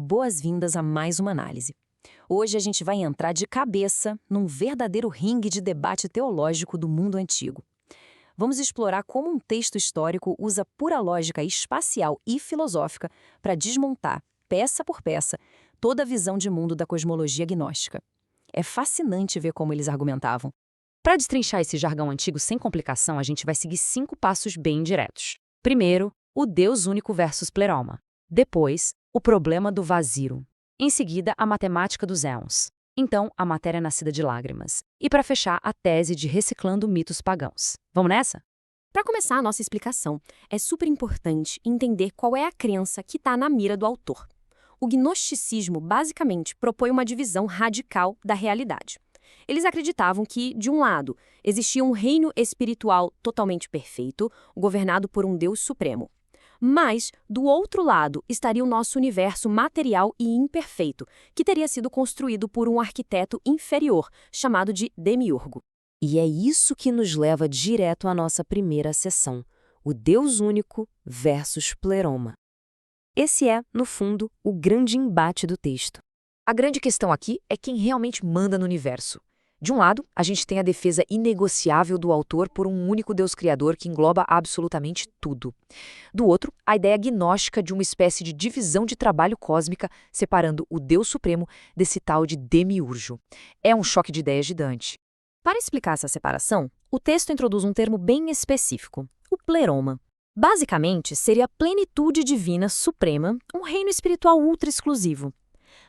boas-vindas a mais uma análise. Hoje a gente vai entrar de cabeça num verdadeiro ringue de debate teológico do mundo antigo. Vamos explorar como um texto histórico usa pura lógica espacial e filosófica para desmontar, peça por peça, toda a visão de mundo da cosmologia gnóstica. É fascinante ver como eles argumentavam. Para destrinchar esse jargão antigo sem complicação, a gente vai seguir 5 passos bem diretos. Primeiro, o Deus único versus pleroma. Depois, o problema do vazio. Em seguida, a matemática dos éons. Então, a matéria nascida de lágrimas. E para fechar, a tese de reciclando mitos pagãos. Vamos nessa? Para começar a nossa explicação, é super importante entender qual é a crença que está na mira do autor. O gnosticismo basicamente propõe uma divisão radical da realidade. Eles acreditavam que, de um lado, existia um reino espiritual totalmente perfeito, governado por um Deus supremo. Mas, do outro lado, estaria o nosso universo material e imperfeito, que teria sido construído por um arquiteto inferior, chamado de demiurgo. E é isso que nos leva direto à nossa primeira sessão, o Deus único versus pleroma. Esse é, no fundo, o grande embate do texto. A grande questão aqui é quem realmente manda no universo. De um lado, a gente tem a defesa inegociável do autor por um único Deus criador que engloba absolutamente tudo. Do outro, a ideia gnóstica de uma espécie de divisão de trabalho cósmica separando o Deus Supremo desse tal de demiurgo. É um choque de ideias gigante. Para explicar essa separação, o texto introduz um termo bem específico, o pleroma. Basicamente, seria a plenitude divina suprema, um reino espiritual ultra exclusivo.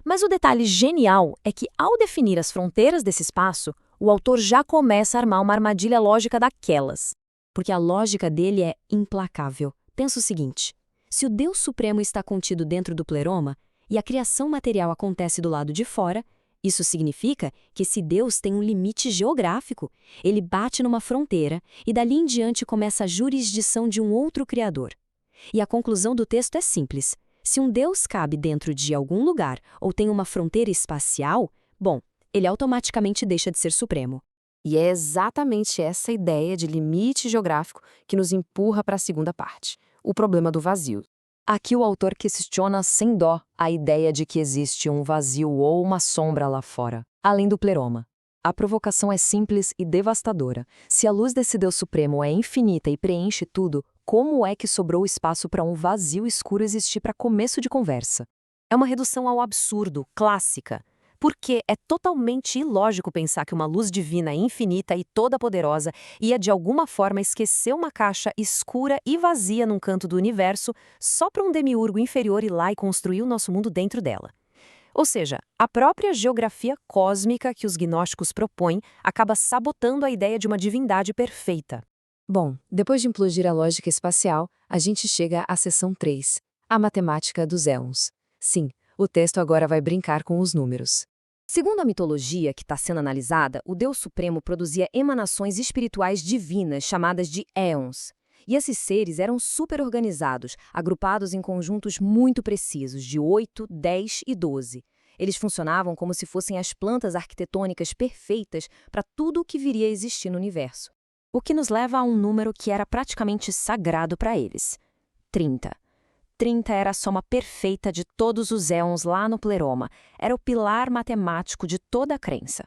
Mas o detalhe genial é que, ao definir as fronteiras desse espaço, o autor já começa a armar uma armadilha lógica daquelas. Porque a lógica dele é implacável. Pensa o seguinte: se o Deus Supremo está contido dentro do pleroma e a criação material acontece do lado de fora, isso significa que esse Deus tem um limite geográfico. Ele bate numa fronteira e dali em diante começa a jurisdição de um outro criador. E a conclusão do texto é simples. Se um Deus cabe dentro de algum lugar ou tem uma fronteira espacial, bom, ele automaticamente deixa de ser supremo. E é exatamente essa ideia de limite geográfico que nos empurra para a segunda parte, o problema do vazio. Aqui o autor questiona sem dó a ideia de que existe um vazio ou uma sombra lá fora, além do pleroma. A provocação é simples e devastadora. Se a luz desse Deus Supremo é infinita e preenche tudo, como é que sobrou espaço para um vazio escuro existir para começo de conversa? É uma redução ao absurdo, clássica. Porque é totalmente ilógico pensar que uma luz divina infinita e toda poderosa ia de alguma forma esquecer uma caixa escura e vazia num canto do universo só para um demiurgo inferior ir lá e construir o nosso mundo dentro dela. Ou seja, a própria geografia cósmica que os gnósticos propõem acaba sabotando a ideia de uma divindade perfeita. Bom, depois de implodir a lógica espacial, a gente chega à seção 3, a matemática dos éons. Sim, o texto agora vai brincar com os números. Segundo a mitologia que está sendo analisada, o Deus Supremo produzia emanações espirituais divinas chamadas de éons. E esses seres eram super organizados, agrupados em conjuntos muito precisos, de 8, 10 e 12. Eles funcionavam como se fossem as plantas arquitetônicas perfeitas para tudo o que viria a existir no universo. O que nos leva a um número que era praticamente sagrado para eles: 30. 30 era a soma perfeita de todos os éons lá no pleroma, era o pilar matemático de toda a crença.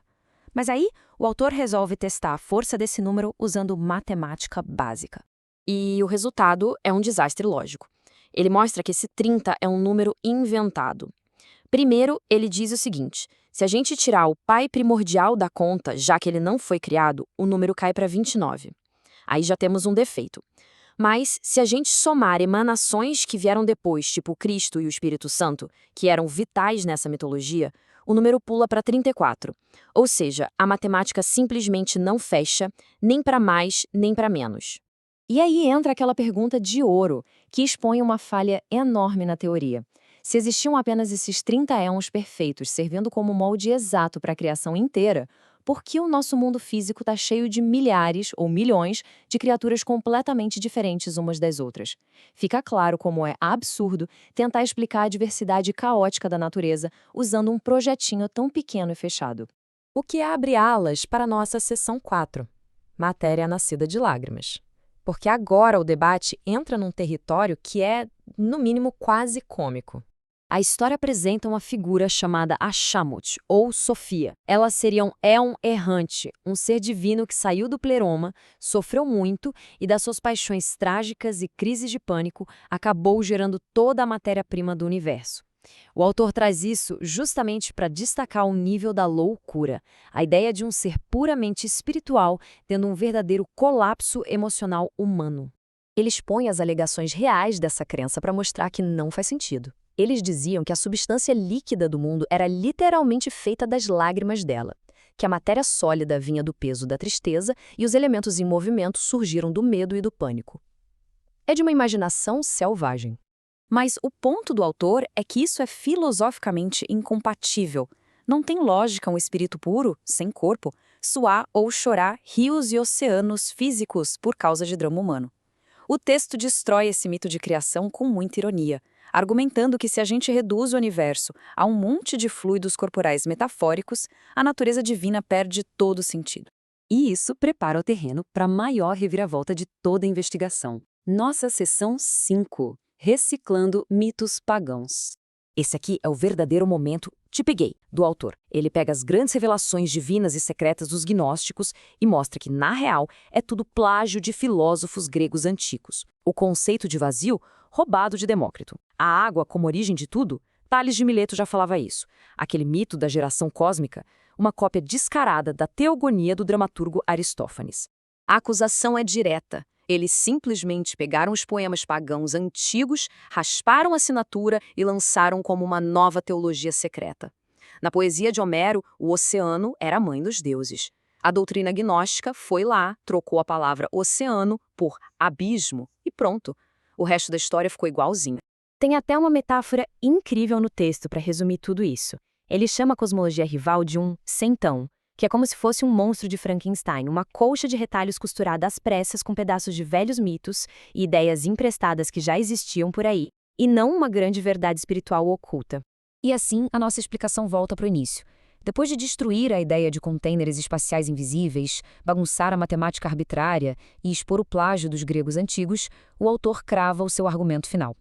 Mas aí, o autor resolve testar a força desse número usando matemática básica. E o resultado é um desastre lógico. Ele mostra que esse 30 é um número inventado. Primeiro, ele diz o seguinte: se a gente tirar o pai primordial da conta, já que ele não foi criado, o número cai para 29. Aí já temos um defeito. Mas, se a gente somar emanações que vieram depois, tipo Cristo e o Espírito Santo, que eram vitais nessa mitologia, o número pula para 34. Ou seja, a matemática simplesmente não fecha, nem para mais, nem para menos. E aí entra aquela pergunta de ouro, que expõe uma falha enorme na teoria. Se existiam apenas esses 30 éons perfeitos servindo como molde exato para a criação inteira, por que o nosso mundo físico está cheio de milhares ou milhões de criaturas completamente diferentes umas das outras? Fica claro como é absurdo tentar explicar a diversidade caótica da natureza usando um projetinho tão pequeno e fechado. O que abre alas para a nossa seção 4, matéria nascida de lágrimas. Porque agora o debate entra num território que é, no mínimo, quase cômico. A história apresenta uma figura chamada Ashamut, ou Sofia. Ela seria um éon errante, um ser divino que saiu do pleroma, sofreu muito e das suas paixões trágicas e crises de pânico acabou gerando toda a matéria-prima do universo. O autor traz isso justamente para destacar o nível da loucura, a ideia de um ser puramente espiritual tendo um verdadeiro colapso emocional humano. Ele expõe as alegações reais dessa crença para mostrar que não faz sentido. Eles diziam que a substância líquida do mundo era literalmente feita das lágrimas dela, que a matéria sólida vinha do peso da tristeza e os elementos em movimento surgiram do medo e do pânico. É de uma imaginação selvagem. Mas o ponto do autor é que isso é filosoficamente incompatível. Não tem lógica um espírito puro, sem corpo, suar ou chorar rios e oceanos físicos por causa de drama humano. O texto destrói esse mito de criação com muita ironia, argumentando que se a gente reduz o universo a um monte de fluidos corporais metafóricos, a natureza divina perde todo o sentido. E isso prepara o terreno para a maior reviravolta de toda a investigação. Nossa seção 5. Reciclando mitos pagãos. Esse aqui é o verdadeiro momento "te peguei" do autor. Ele pega as grandes revelações divinas e secretas dos gnósticos e mostra que, na real, é tudo plágio de filósofos gregos antigos. O conceito de vazio, roubado de Demócrito. A água como origem de tudo, Tales de Mileto já falava isso. Aquele mito da geração cósmica, uma cópia descarada da teogonia do dramaturgo Aristófanes. A acusação é direta. Eles simplesmente pegaram os poemas pagãos antigos, rasparam a assinatura e lançaram como uma nova teologia secreta. Na poesia de Homero, o oceano era a mãe dos deuses. A doutrina gnóstica foi lá, trocou a palavra oceano por abismo e pronto. O resto da história ficou igualzinho. Tem até uma metáfora incrível no texto para resumir tudo isso. Ele chama a cosmologia rival de um centão, que é como se fosse um monstro de Frankenstein, uma colcha de retalhos costurada às pressas com pedaços de velhos mitos e ideias emprestadas que já existiam por aí, e não uma grande verdade espiritual oculta. E assim, a nossa explicação volta para o início. Depois de destruir a ideia de contêineres espaciais invisíveis, bagunçar a matemática arbitrária e expor o plágio dos gregos antigos, o autor crava o seu argumento final.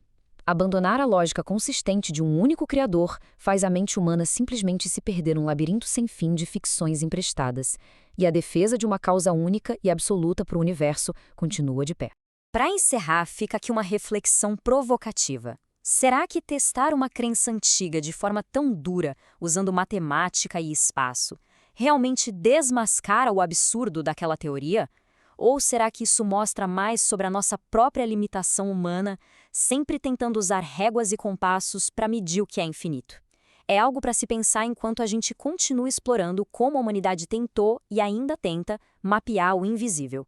Abandonar a lógica consistente de um único criador faz a mente humana simplesmente se perder num labirinto sem fim de ficções emprestadas, e a defesa de uma causa única e absoluta para o universo continua de pé. Para encerrar, fica aqui uma reflexão provocativa. Será que testar uma crença antiga de forma tão dura, usando matemática e espaço, realmente desmascara o absurdo daquela teoria? Ou será que isso mostra mais sobre a nossa própria limitação humana, sempre tentando usar réguas e compassos para medir o que é infinito? É algo para se pensar enquanto a gente continua explorando como a humanidade tentou e ainda tenta mapear o invisível.